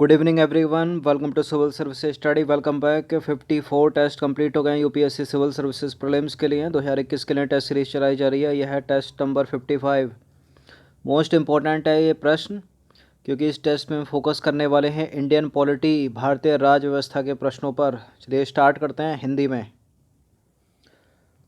Good evening everyone, welcome to civil services study. Welcome back. 54 test complete हो गए UPSC civil services prelims के लिए 2021 के लिए टेस्ट सीरीज चलाई जा रही है। यह है टेस्ट नंबर 55। मोस्ट इम्पॉर्टेंट है ये प्रश्न, क्योंकि इस टेस्ट में हम फोकस करने वाले हैं इंडियन पॉलिटी, भारतीय राज्य व्यवस्था के प्रश्नों पर। चलिए स्टार्ट करते हैं हिंदी में।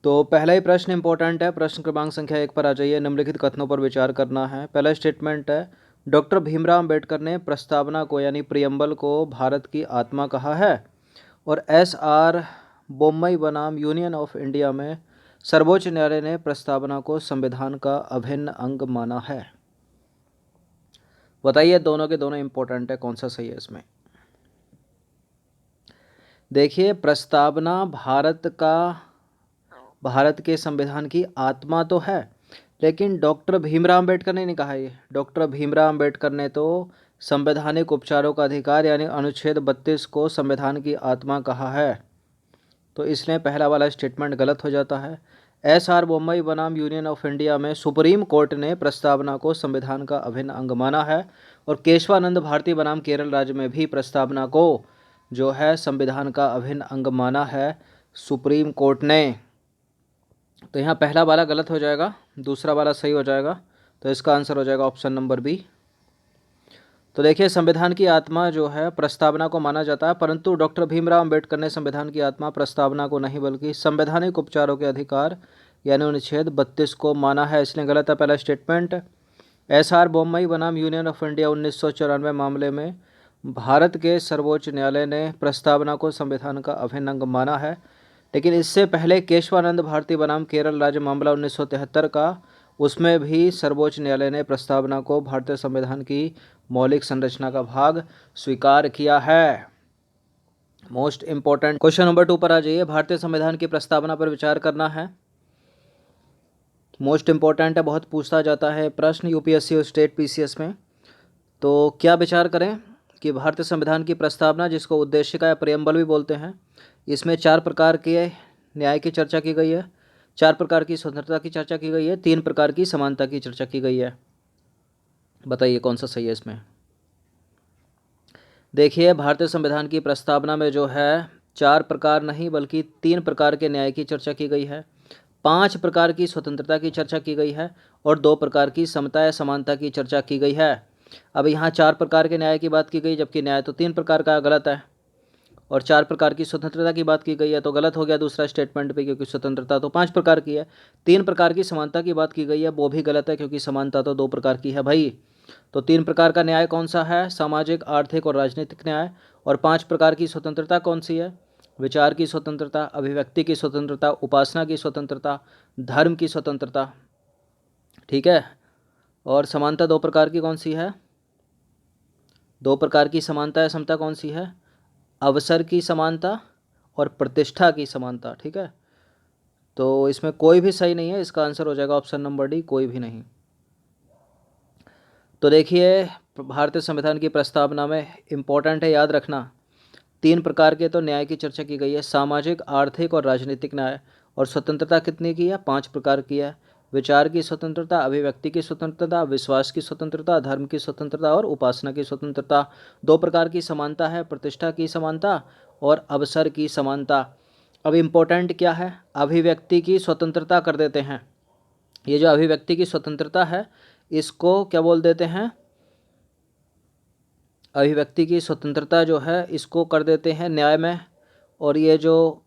तो पहला ही प्रश्न इंपॉर्टेंट है। प्रश्न क्रमांक संख्या 1 पर आ जाइए। निम्नलिखित कथनों पर विचार करना है। पहला स्टेटमेंट है, डॉक्टर भीमराव अंबेडकर ने प्रस्तावना को यानी प्रियम्बल को भारत की आत्मा कहा है। और एस.आर. बोम्मई बनाम यूनियन ऑफ इंडिया में सर्वोच्च न्यायालय ने प्रस्तावना को संविधान का अभिन्न अंग माना है। बताइए, दोनों के दोनों इंपॉर्टेंट है, कौन सा सही है इसमें। देखिए, प्रस्तावना भारत के संविधान की आत्मा तो है, लेकिन डॉक्टर भीमराव अंबेडकर ने नहीं कहा। ये डॉक्टर भीमराव अंबेडकर ने तो संवैधानिक उपचारों का अधिकार यानी अनुच्छेद 32 को संविधान की आत्मा कहा है। तो इसलिए पहला वाला स्टेटमेंट गलत हो जाता है। एस.आर. बोम्मई बनाम यूनियन ऑफ इंडिया में सुप्रीम कोर्ट ने प्रस्तावना को संविधान का अभिन्न अंग माना है। और केशवानंद भारती बनाम केरल राज्य में भी प्रस्तावना को जो है संविधान का अभिन्न अंग माना है सुप्रीम कोर्ट ने। तो यहाँ पहला वाला गलत हो जाएगा, दूसरा वाला सही हो जाएगा। तो इसका आंसर हो जाएगा ऑप्शन नंबर बी। तो देखिए, संविधान की आत्मा जो है प्रस्तावना को माना जाता है, परंतु डॉक्टर भीमराव अंबेडकर ने संविधान की आत्मा प्रस्तावना को नहीं बल्कि संवैधानिक उपचारों के अधिकार यानी अनुच्छेद 32 को माना है, इसलिए गलत है पहला स्टेटमेंट। एस.आर. बोम्मई बनाम यूनियन ऑफ इंडिया 1994 मामले में भारत के सर्वोच्च न्यायालय ने प्रस्तावना को संविधान का अभिन्न अंग माना है, लेकिन इससे पहले केशवानंद भारती बनाम केरल राज्य मामला 1973 का, उसमें भी सर्वोच्च न्यायालय ने प्रस्तावना को भारतीय संविधान की मौलिक संरचना का भाग स्वीकार किया है। मोस्ट इंपॉर्टेंट क्वेश्चन नंबर 2 पर आ जाइए। भारतीय संविधान की प्रस्तावना पर विचार करना है। मोस्ट इंपॉर्टेंट है, बहुत पूछा जाता है प्रश्न यूपीएससी और स्टेट पीसीएस में। तो क्या विचार करें कि भारतीय संविधान की प्रस्तावना, जिसको उद्देशिका या प्रियम्बल भी बोलते हैं, इसमें 4 प्रकार के न्याय की चर्चा की गई है, 4 प्रकार की स्वतंत्रता की चर्चा की गई है, 3 प्रकार की समानता की चर्चा की गई है। बताइए कौन सा सही है इसमें। देखिए, भारतीय संविधान की प्रस्तावना में जो है 4 प्रकार नहीं बल्कि 3 प्रकार के न्याय की चर्चा की गई है, 5 प्रकार की स्वतंत्रता की चर्चा की गई है और 2 प्रकार की समता या समानता की चर्चा की गई है। अब यहाँ 4 प्रकार के न्याय की बात की गई, जबकि न्याय तो 3 प्रकार का, गलत है। और 4 प्रकार की स्वतंत्रता की बात की गई है, तो गलत हो गया दूसरा स्टेटमेंट पे, क्योंकि स्वतंत्रता तो 5 प्रकार की है। 3 प्रकार की समानता की बात की गई है, वो भी गलत है, क्योंकि समानता तो 2 प्रकार की है भाई। तो 3 प्रकार का न्याय कौन सा है? सामाजिक, आर्थिक और राजनीतिक न्याय। और 5 प्रकार की स्वतंत्रता कौन सी है? विचार की स्वतंत्रता, अभिव्यक्ति की स्वतंत्रता, उपासना की स्वतंत्रता, धर्म की स्वतंत्रता। ठीक है। और समानता 2 प्रकार की कौन सी है? 2 प्रकार की समानता या समता कौन सी है? अवसर की समानता और प्रतिष्ठा की समानता। ठीक है। तो इसमें कोई भी सही नहीं है, इसका आंसर हो जाएगा ऑप्शन नंबर डी, कोई भी नहीं। तो देखिए, भारतीय संविधान की प्रस्तावना में इम्पोर्टेंट है, याद रखना, 3 प्रकार के तो न्याय की चर्चा की गई है, सामाजिक, आर्थिक और राजनीतिक न्याय। और स्वतंत्रता कितनी की है? 5 प्रकार की है। विचार की स्वतंत्रता, अभिव्यक्ति की स्वतंत्रता, विश्वास की स्वतंत्रता, धर्म की स्वतंत्रता और उपासना की स्वतंत्रता। 2 प्रकार की समानता है, प्रतिष्ठा की समानता और अवसर की समानता। अब इम्पोर्टेंट क्या है? अभिव्यक्ति की स्वतंत्रता कर देते हैं। ये जो अभिव्यक्ति की स्वतंत्रता है, इसको क्या बोल देते हैं? अभिव्यक्ति की स्वतंत्रता जो है इसको कर देते हैं न्याय में। और ये जो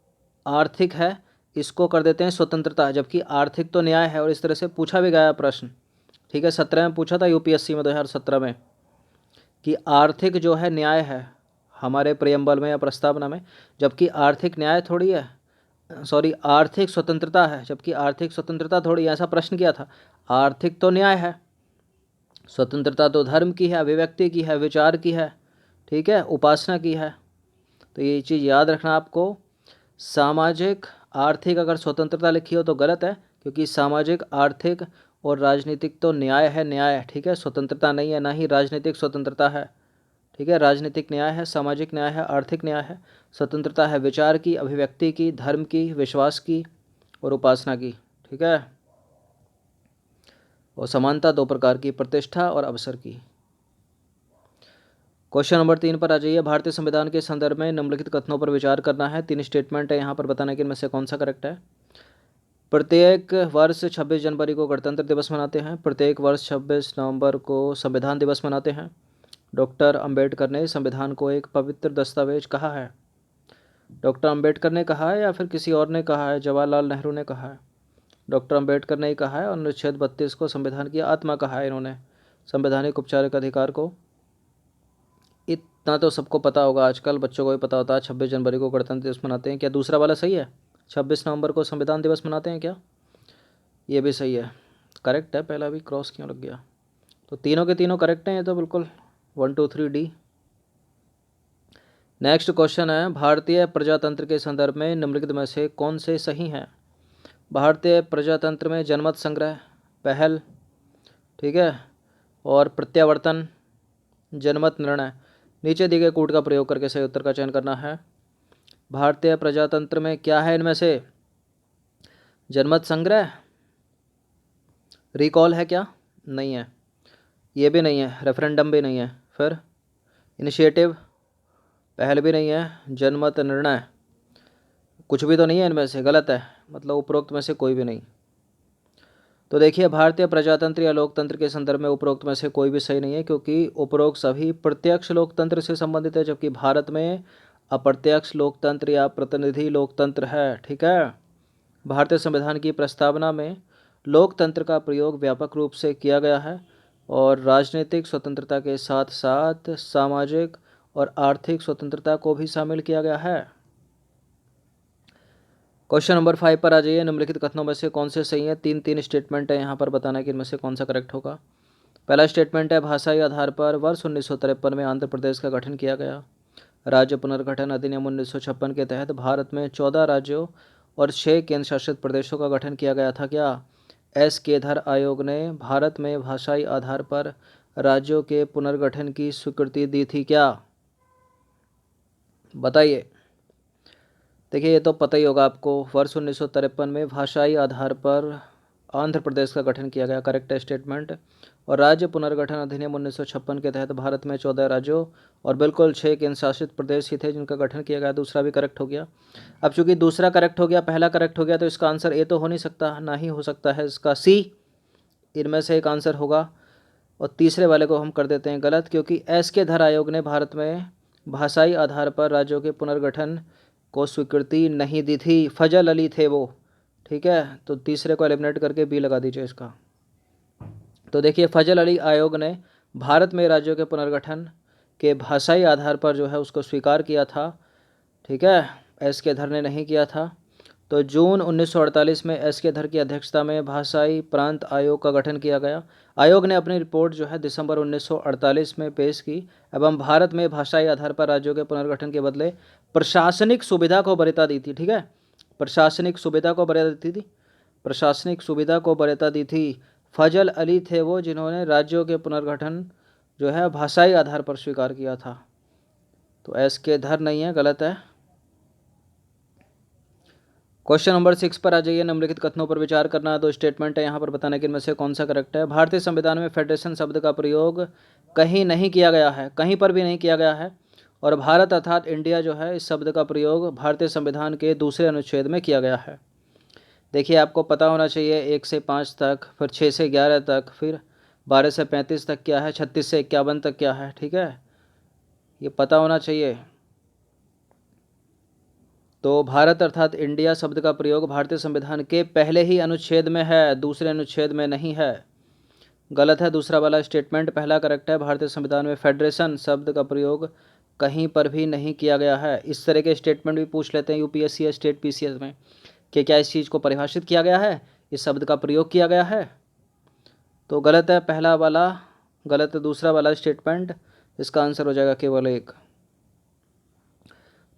आर्थिक है इसको कर देते हैं स्वतंत्रता, जबकि आर्थिक तो न्याय है। और इस तरह से पूछा भी गया प्रश्न। ठीक है, 17 में पूछा था यूपीएससी में 2017 में कि आर्थिक जो है न्याय है हमारे प्रियम्बल में या प्रस्तावना में, जबकि आर्थिक न्याय थोड़ी है, सॉरी आर्थिक स्वतंत्रता है, जबकि आर्थिक स्वतंत्रता थोड़ी। ऐसा प्रश्न किया था। आर्थिक तो न्याय है, स्वतंत्रता तो धर्म की है, अभिव्यक्ति की है, विचार की है, ठीक है, उपासना की है। तो ये चीज़ याद रखना आपको। सामाजिक, आर्थिक अगर स्वतंत्रता लिखी हो तो गलत है, क्योंकि सामाजिक, आर्थिक और राजनीतिक तो न्याय है, न्याय। ठीक है, स्वतंत्रता नहीं है, ना ही राजनीतिक स्वतंत्रता है। ठीक है, राजनीतिक न्याय है, सामाजिक न्याय है, आर्थिक न्याय है। स्वतंत्रता है विचार की, अभिव्यक्ति की, धर्म की, विश्वास की और उपासना की। ठीक है। और समानता 2 प्रकार की, प्रतिष्ठा और अवसर की। क्वेश्चन नंबर 3 पर आ जाइए। भारतीय संविधान के संदर्भ में निम्नलिखित कथनों पर विचार करना है। 3 स्टेटमेंट है यहाँ पर, बताना कि इनमें से कौन सा करेक्ट है। प्रत्येक वर्ष 26 जनवरी को गणतंत्र दिवस मनाते हैं। प्रत्येक वर्ष 26 नवंबर को संविधान दिवस मनाते हैं। डॉक्टर अंबेडकर ने संविधान को एक पवित्र दस्तावेज कहा है। डॉक्टर अंबेडकर ने कहा है या फिर किसी और ने कहा है? जवाहरलाल नेहरू ने कहा है। डॉक्टर अंबेडकर ने ही कहा है। और अनुच्छेद 32 को संविधान की आत्मा कहा है इन्होंने, संवैधानिक औपचारिक अधिकार को। इतना तो सबको पता होगा, आजकल बच्चों को भी पता होता है 26 जनवरी को गणतंत्र दिवस मनाते हैं। क्या दूसरा वाला सही है? 26 नवंबर को संविधान दिवस मनाते हैं क्या? ये भी सही है, करेक्ट है। पहला भी क्रॉस क्यों लग गया? तो तीनों के तीनों करेक्ट हैं ये तो, बिल्कुल 1 2 3 डी। नेक्स्ट क्वेश्चन है, भारतीय प्रजातंत्र के संदर्भ में निम्नलिखित में से कौन से सही हैं? भारतीय प्रजातंत्र में जनमत संग्रह, पहल, ठीक है, और प्रत्यावर्तन, जनमत निर्णय, नीचे दिए गए कूट का प्रयोग करके सही उत्तर का चयन करना है। भारतीय प्रजातंत्र में क्या है इनमें से? जनमत संग्रह, रिकॉल है क्या? नहीं है, ये भी नहीं है, रेफरेंडम भी नहीं है, फिर इनिशिएटिव, पहल भी नहीं है, जनमत निर्णय, कुछ भी तो नहीं है इनमें से, गलत है, मतलब उपरोक्त में से कोई भी नहीं। तो देखिए, भारतीय प्रजातंत्र या लोकतंत्र के संदर्भ में उपरोक्त में से कोई भी सही नहीं है, क्योंकि उपरोक्त सभी प्रत्यक्ष लोकतंत्र से संबंधित है, जबकि भारत में अप्रत्यक्ष लोकतंत्र या प्रतिनिधि लोकतंत्र है। ठीक है, भारतीय संविधान की प्रस्तावना में लोकतंत्र का प्रयोग व्यापक रूप से किया गया है और राजनीतिक स्वतंत्रता के साथ साथ सामाजिक और आर्थिक स्वतंत्रता को भी शामिल किया गया है। क्वेश्चन नंबर 5 पर आ जाइए। निम्नलिखित कथनों में से कौन से सही है? तीन स्टेटमेंट है यहाँ पर, बताना कि इनमें से कौन सा करेक्ट होगा। पहला स्टेटमेंट है, भाषाई आधार पर वर्ष 1953 में आंध्र प्रदेश का गठन किया गया। राज्य पुनर्गठन अधिनियम 1956 के तहत भारत में 14 राज्यों और 6 केंद्र शासित प्रदेशों का गठन किया गया था। क्या एस केधर आयोग ने भारत में भाषाई आधार पर राज्यों के पुनर्गठन की स्वीकृति दी थी क्या? बताइए। देखिए, ये तो पता ही होगा आपको, वर्ष 1953 में भाषाई आधार पर आंध्र प्रदेश का गठन किया गया, करेक्ट है स्टेटमेंट। और राज्य पुनर्गठन अधिनियम 1956 के तहत भारत में 14 राज्यों और बिल्कुल 6 केंद्र शासित प्रदेश ही थे जिनका गठन किया गया। दूसरा भी करेक्ट हो गया। अब चूंकि दूसरा करेक्ट हो गया, पहला करेक्ट हो गया, तो इसका आंसर ए तो हो नहीं सकता, ना ही हो सकता है इसका सी। इनमें से एक आंसर होगा और तीसरे वाले को हम कर देते हैं गलत, क्योंकि एस के धर आयोग ने भारत में भाषाई आधार पर राज्यों के पुनर्गठन को स्वीकृति नहीं दी थी। फजल अली थे वो। ठीक है, तो तीसरे को एलिमिनेट करके बी लगा दीजिए इसका। तो देखिए, फजल अली आयोग ने भारत में राज्यों के पुनर्गठन के भाषाई आधार पर जो है उसको स्वीकार किया था। ठीक है, एस के धर ने नहीं किया था। तो जून 1948 में एस के धर की अध्यक्षता में भाषाई प्रांत आयोग का गठन किया गया। आयोग ने अपनी रिपोर्ट जो है दिसंबर 1948 में पेश की एवं भारत में भाषाई आधार पर राज्यों के पुनर्गठन के बदले प्रशासनिक सुविधा को वरीयता दी थी। ठीक है, प्रशासनिक सुविधा को वरीयता दी थी, प्रशासनिक सुविधा को वरीयता दी थी। फजल अली थे वो जिन्होंने राज्यों के पुनर्गठन जो है भाषाई आधार पर स्वीकार किया था। तो एस के धर नहीं है, गलत है। क्वेश्चन नंबर 6 पर आ जाइए। निम्नलिखित कथनों पर विचार करना है। 2 स्टेटमेंट है यहाँ पर, बताने कि इनमें से कौन सा करेक्ट है। भारतीय संविधान में फेडरेशन शब्द का प्रयोग कहीं नहीं किया गया है, कहीं पर भी नहीं किया गया है। और भारत अर्थात इंडिया जो है, इस शब्द का प्रयोग भारतीय संविधान के दूसरे अनुच्छेद में किया गया है। देखिए, आपको पता होना चाहिए 1 से 5 तक, फिर 6 से 11 तक, फिर 12 से 35 तक क्या है, 36 से 51 तक क्या है। ठीक है, ये पता होना चाहिए। तो भारत अर्थात इंडिया शब्द का प्रयोग भारतीय संविधान के पहले ही अनुच्छेद में है, दूसरे अनुच्छेद में नहीं है। गलत है दूसरा वाला स्टेटमेंट, पहला करेक्ट है। भारतीय संविधान में फेडरेशन शब्द का प्रयोग कहीं पर भी नहीं किया गया है। इस तरह के स्टेटमेंट भी पूछ लेते हैं यूपीएससी या स्टेट पीसीएस में कि क्या इस चीज़ को परिभाषित किया गया है, इस शब्द का प्रयोग किया गया है। तो गलत है पहला वाला, गलत है दूसरा वाला स्टेटमेंट। इसका आंसर हो जाएगा केवल 1।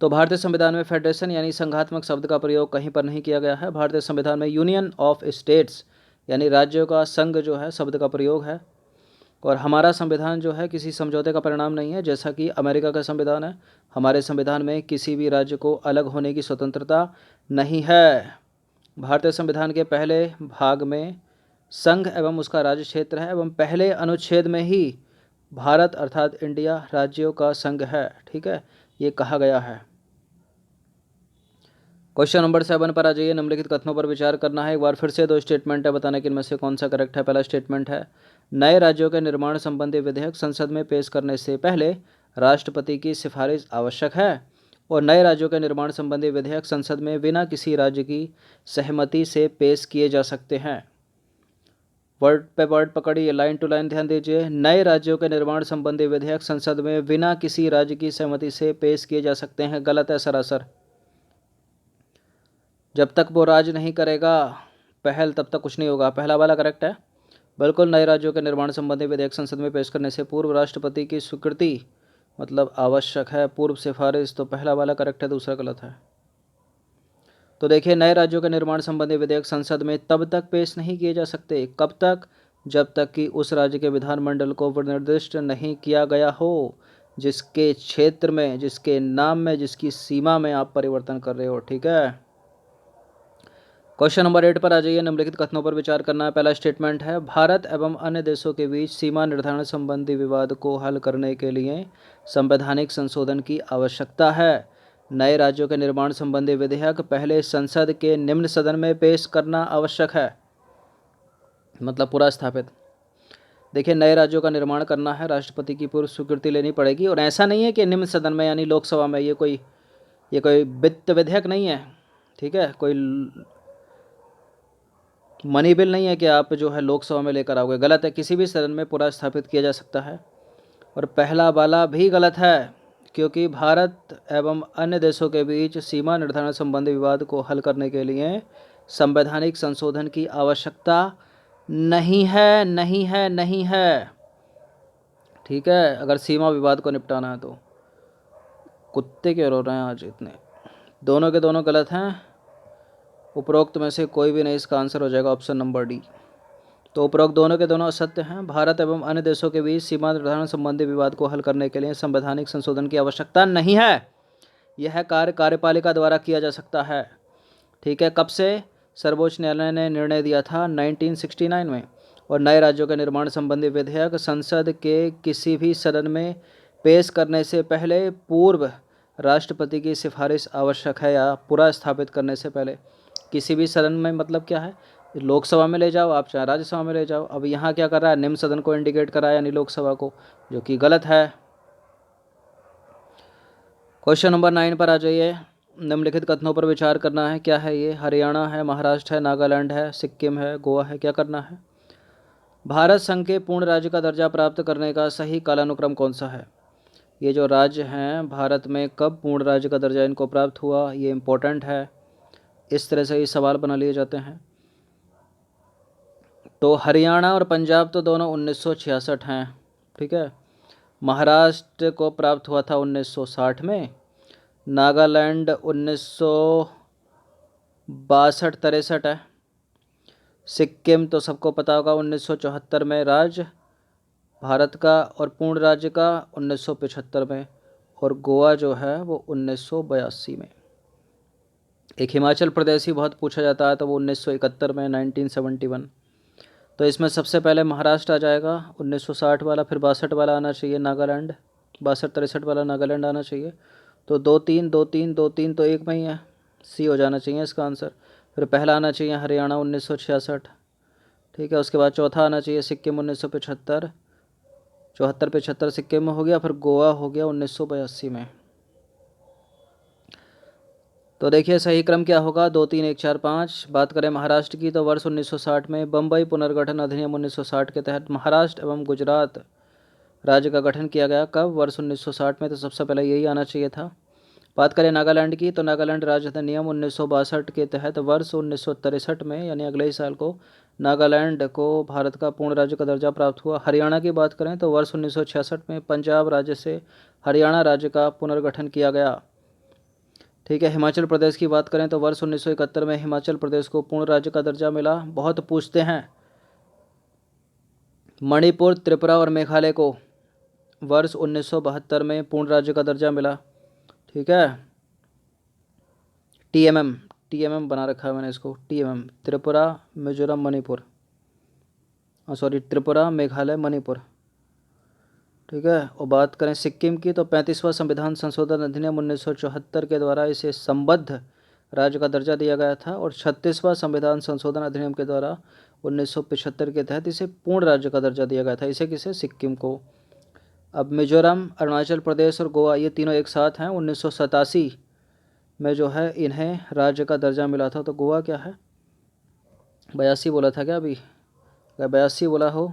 तो भारतीय संविधान में फेडरेशन यानी संघात्मक शब्द का प्रयोग कहीं पर नहीं किया गया है। भारतीय संविधान में यूनियन ऑफ स्टेट्स यानी राज्यों का संघ जो है शब्द का प्रयोग है। और हमारा संविधान जो है किसी समझौते का परिणाम नहीं है, जैसा कि अमेरिका का संविधान है। हमारे संविधान में किसी भी राज्य को अलग होने की स्वतंत्रता नहीं है। भारतीय संविधान के पहले भाग में संघ एवं उसका राज्य क्षेत्र है एवं पहले अनुच्छेद में ही भारत अर्थात इंडिया राज्यों का संघ है, ठीक है, ये कहा गया है। क्वेश्चन नंबर 7 पर आ जाइए। निम्नलिखित कथनों पर विचार करना है। एक बार फिर से दो स्टेटमेंट है, बताने कि इनमें से कौन सा करेक्ट है। पहला स्टेटमेंट है, नए राज्यों के निर्माण संबंधी विधेयक संसद में पेश करने से पहले राष्ट्रपति की सिफारिश आवश्यक है, और नए राज्यों के निर्माण संबंधी विधेयक संसद में बिना किसी राज्य की सहमति से पेश किए जा सकते हैं। वर्ड पे वर्ड पकड़िए, लाइन टू लाइन ध्यान दीजिए। नए राज्यों के निर्माण संबंधी विधेयक संसद में बिना किसी राज्य की सहमति से पेश किए जा सकते हैं, गलत है सरासर। जब तक वो राज्य नहीं करेगा पहल, तब तक कुछ नहीं होगा। पहला वाला करेक्ट है, बिल्कुल। नए राज्यों के निर्माण संबंधी विधेयक संसद में पेश करने से पूर्व राष्ट्रपति की स्वीकृति मतलब आवश्यक है, पूर्व सिफारिश, तो पहला वाला करेक्ट है, दूसरा गलत है। तो देखिए, नए राज्यों के निर्माण संबंधी विधेयक संसद में तब तक पेश नहीं किए जा सकते, कब तक, जब तक कि उस राज्य के विधानमंडल को निर्दिष्ट नहीं किया गया हो जिसके क्षेत्र में, जिसके नाम में, जिसकी सीमा में आप परिवर्तन कर रहे हो, ठीक है। क्वेश्चन नंबर 8 पर आ जाइए। निम्नलिखित कथनों पर विचार करना है। पहला स्टेटमेंट है, भारत एवं अन्य देशों के बीच सीमा निर्धारण संबंधी विवाद को हल करने के लिए संवैधानिक संशोधन की आवश्यकता है। नए राज्यों के निर्माण संबंधी विधेयक पहले संसद के निम्न सदन में पेश करना आवश्यक है, मतलब पूरा स्थापित। देखिए, नए राज्यों का निर्माण करना है, राष्ट्रपति की पूर्व स्वीकृति लेनी पड़ेगी, और ऐसा नहीं है कि निम्न सदन में यानी लोकसभा में, ये कोई वित्त विधेयक नहीं है, ठीक है, कोई मनी बिल नहीं है कि आप जो है लोकसभा में लेकर आओगे, गलत है। किसी भी सदन में पूरा स्थापित किया जा सकता है। और पहला वाला भी गलत है, क्योंकि भारत एवं अन्य देशों के बीच सीमा निर्धारण संबंधी विवाद को हल करने के लिए संवैधानिक संशोधन की आवश्यकता नहीं है, नहीं है, नहीं है, ठीक है। अगर सीमा विवाद को निपटाना है तो। कुत्ते क्यों रो रहे हैं आज इतने? दोनों के दोनों गलत हैं। उपरोक्त में से कोई भी नहीं, इसका आंसर हो जाएगा ऑप्शन नंबर डी। तो उपरोक्त दोनों के दोनों असत्य हैं। भारत एवं अन्य देशों के बीच सीमा निर्धारण संबंधी विवाद को हल करने के लिए संवैधानिक संशोधन की आवश्यकता नहीं है। यह कार्य कार्यपालिका द्वारा किया जा सकता है, ठीक है। कब से? सर्वोच्च न्यायालय ने निर्णय दिया था 1969 में। और नए राज्यों के निर्माण संबंधी विधेयक संसद के किसी भी सदन में पेश करने से पहले पूर्व राष्ट्रपति की सिफारिश आवश्यक है, या पूरा स्थापित करने से पहले। किसी भी सदन में मतलब क्या है? लोकसभा में ले जाओ आप, चाहे राज्यसभा में ले जाओ। अब यहाँ क्या कर रहा है? निम्न सदन को इंडिकेट करा है, यानी लोकसभा को, जो कि गलत है। क्वेश्चन नंबर 9 पर आ जाइए। निम्नलिखित कथनों पर विचार करना है। क्या है ये? हरियाणा है, महाराष्ट्र है, नागालैंड है, सिक्किम है, गोवा है, क्या करना है? भारत संघ के पूर्ण राज्य का दर्जा प्राप्त करने का सही कालानुक्रम कौन सा है? ये जो राज्य हैं भारत में, कब पूर्ण राज्य का दर्जा इनको प्राप्त हुआ, ये इम्पोर्टेंट है। इस तरह से ये सवाल बना लिए जाते हैं। तो हरियाणा और पंजाब तो दोनों 1966 हैं, ठीक है। महाराष्ट्र को प्राप्त हुआ था 1960 में। नागालैंड 1962-63 है। सिक्किम तो सबको पता होगा 1974 में राज्य भारत का, और पूर्ण राज्य का 1975 में। और गोवा जो है वो 1982 में। एक हिमाचल प्रदेश ही बहुत पूछा जाता है, तो वो 1971 में, 1971। तो इसमें सबसे पहले महाराष्ट्र आ जाएगा 1960 वाला, फिर 62 वाला आना चाहिए नागालैंड, 62-63 वाला नागालैंड आना चाहिए। तो 2-3 2-3 2-3 तो एक में ही है, सी हो जाना चाहिए इसका आंसर। फिर पहला आना चाहिए हरियाणा 1966, ठीक है। उसके बाद चौथा आना चाहिए सिक्किम 1975, 74-75 सिक्किम में हो गया, फिर गोवा हो गया 1982 में। तो देखिए सही क्रम क्या होगा, 2 3 1 4 5। बात करें महाराष्ट्र की, तो वर्ष 1960 में बम्बई पुनर्गठन अधिनियम 1960 के तहत महाराष्ट्र एवं गुजरात राज्य का गठन किया गया। कब? वर्ष 1960 में, तो सबसे पहले यही आना चाहिए था। बात करें नागालैंड की, तो नागालैंड राज्य अधिनियम 1962 के तहत वर्ष 1963 में, यानी अगले ही साल को, नागालैंड को भारत का पूर्ण राज्य का दर्जा प्राप्त हुआ। हरियाणा की बात करें तो वर्ष 1966 में पंजाब राज्य से हरियाणा राज्य का पुनर्गठन किया गया, ठीक है। हिमाचल प्रदेश की बात करें तो वर्ष 1971 में हिमाचल प्रदेश को पूर्ण राज्य का दर्जा मिला। बहुत पूछते हैं। मणिपुर, त्रिपुरा और मेघालय को वर्ष 1972 में पूर्ण राज्य का दर्जा मिला, ठीक है। टीएमएम बना रखा है मैंने इसको, टीएमएम, त्रिपुरा, मिजोरम, मणिपुर, सॉरी, त्रिपुरा, मेघालय, मणिपुर। ठीक है। और बात करें सिक्किम की तो 35वां संविधान संशोधन अधिनियम 1974 के द्वारा इसे संबद्ध राज्य का दर्जा दिया गया था और 36वां संविधान संशोधन अधिनियम के द्वारा 1975 के तहत इसे पूर्ण राज्य का दर्जा दिया गया था। इसे किसे? सिक्किम को। अब मिजोरम, अरुणाचल प्रदेश और गोवा ये तीनों एक साथ हैं। 1987 में जो है इन्हें राज्य का दर्जा मिला था। तो गोवा क्या है? 82 बोला था क्या अभी? अगर 82 बोला हो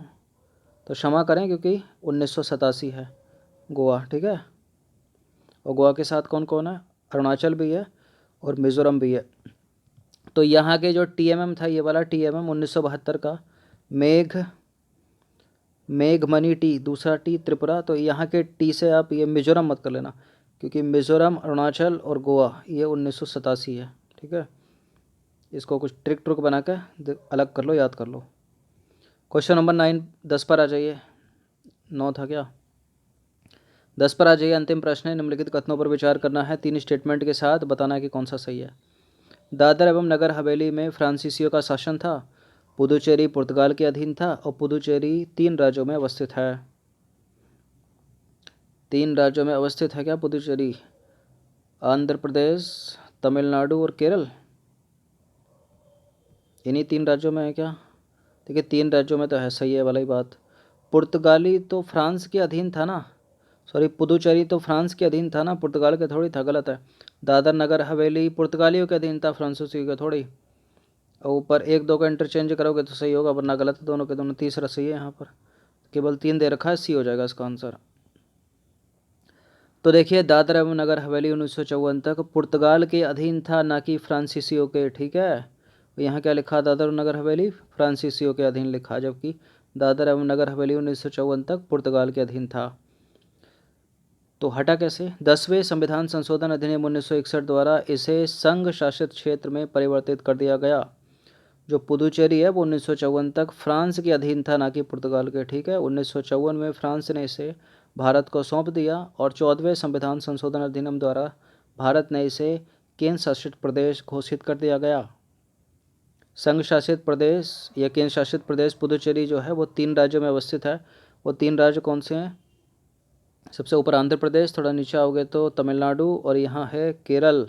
तो क्षमा करें, क्योंकि 1987 है गोवा। ठीक है। और गोवा के साथ कौन कौन है? अरुणाचल भी है और मिज़ोरम भी है। तो यहाँ के जो टीएमएम था, ये वाला टीएमएम 1972 का, मेघमनी टी, दूसरा टी त्रिपुरा। तो यहाँ के टी से आप ये मिज़ोरम मत कर लेना, क्योंकि मिज़ोरम, अरुणाचल और गोवा ये 1987 है। ठीक है। इसको कुछ ट्रिक ट्रुक बना के अलग कर लो, याद कर लो। क्वेश्चन नंबर 9, 10 पर आ जाइए। 9 था क्या? 10 पर आ जाइए। अंतिम प्रश्न है, निम्नलिखित कथनों पर विचार करना है, 3 स्टेटमेंट के साथ बताना है कि कौन सा सही है। दादर एवं नगर हवेली में फ्रांसीसियों का शासन था। पुदुचेरी पुर्तगाल के अधीन था और पुदुचेरी 3 राज्यों में अवस्थित है। 3 राज्यों में अवस्थित है क्या पुदुचेरी? आंध्र प्रदेश, तमिलनाडु और केरल। इन्हीं 3 राज्यों में है क्या? देखिए 3 राज्यों में तो है, सही है वाला ही बात। पुर्तगाली तो फ्रांस के अधीन था ना, सॉरी पुदुचेरी तो फ्रांस के अधीन था ना, पुर्तगाल के थोड़ी था, गलत है। दादर नगर हवेली पुर्तगालियों के अधीन था, फ्रांसीसियों के थोड़ी। और ऊपर 1-2 का इंटरचेंज करोगे तो सही होगा, वरना गलत है दोनों के दोनों। तीसरा सही है, यहाँ पर केवल 3 दे रखा है, सी हो जाएगा इसका आंसर। तो देखिए दादर एवं नगर हवेली 1954 तक पुर्तगाल के अधीन था, ना कि फ्रांसीसियों के। ठीक है। तो यहाँ क्या लिखा? दादर नगर हवेली फ्रांसीसियों के अधीन लिखा, जबकि दादर एवं नगर हवेली 1954 तक पुर्तगाल के अधीन था। तो हटा कैसे? 10वें संविधान संशोधन अधिनियम 1961 द्वारा इसे संघ शासित क्षेत्र में परिवर्तित कर दिया गया। जो पुदुचेरी है वो 1954 तक फ्रांस के अधीन था, ना कि पुर्तगाल के। ठीक है। 1954 में फ्रांस ने इसे भारत को सौंप दिया और 14वें संविधान संशोधन अधिनियम द्वारा भारत ने इसे केंद्र शासित प्रदेश घोषित कर दिया गया। संघ शासित प्रदेश या केंद्र शासित प्रदेश पुदुचेरी जो है वो 3 राज्यों में अवस्थित है। वो 3 राज्य कौन से हैं? सबसे ऊपर आंध्र प्रदेश, थोड़ा नीचे आओगे तो तमिलनाडु और यहाँ है केरल।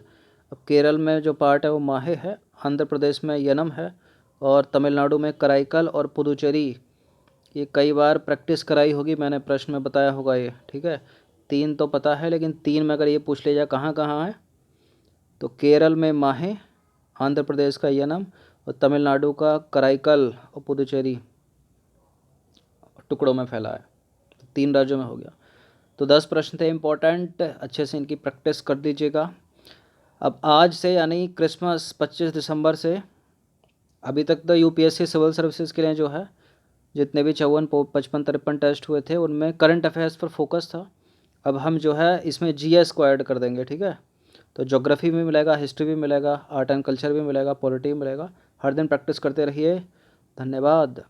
अब केरल में जो पार्ट है वो माहे है, आंध्र प्रदेश में यनम है और तमिलनाडु में कराईकल और पुदुचेरी। ये कई बार प्रैक्टिस कराई होगी मैंने, प्रश्न में बताया होगा ये। ठीक है। 3 तो पता है, लेकिन 3 में अगर ये पूछ लिया जाए कहाँ कहाँ है, तो केरल में माहे, आंध्र प्रदेश का यनम और तमिलनाडु का कराईकल और पुदुचेरी टुकड़ों में फैला है। 3 राज्यों में हो गया। तो 10 प्रश्न थे इम्पोर्टेंट, अच्छे से इनकी प्रैक्टिस कर दीजिएगा। अब आज से यानी क्रिसमस 25 दिसंबर से अभी तक तो यूपीएससी सिविल सर्विसेज के लिए जो है जितने भी 54, 55, 53 टेस्ट हुए थे उनमें करंट अफेयर्स पर फोकस था। अब हम जो है इसमें जीएस को ऐड कर देंगे। ठीक है। तो ज्योग्राफी भी मिलेगा, हिस्ट्री भी मिलेगा, आर्ट एंड कल्चर भी मिलेगा, पॉलिटी भी मिलेगा। हर दिन प्रैक्टिस करते रहिए। धन्यवाद।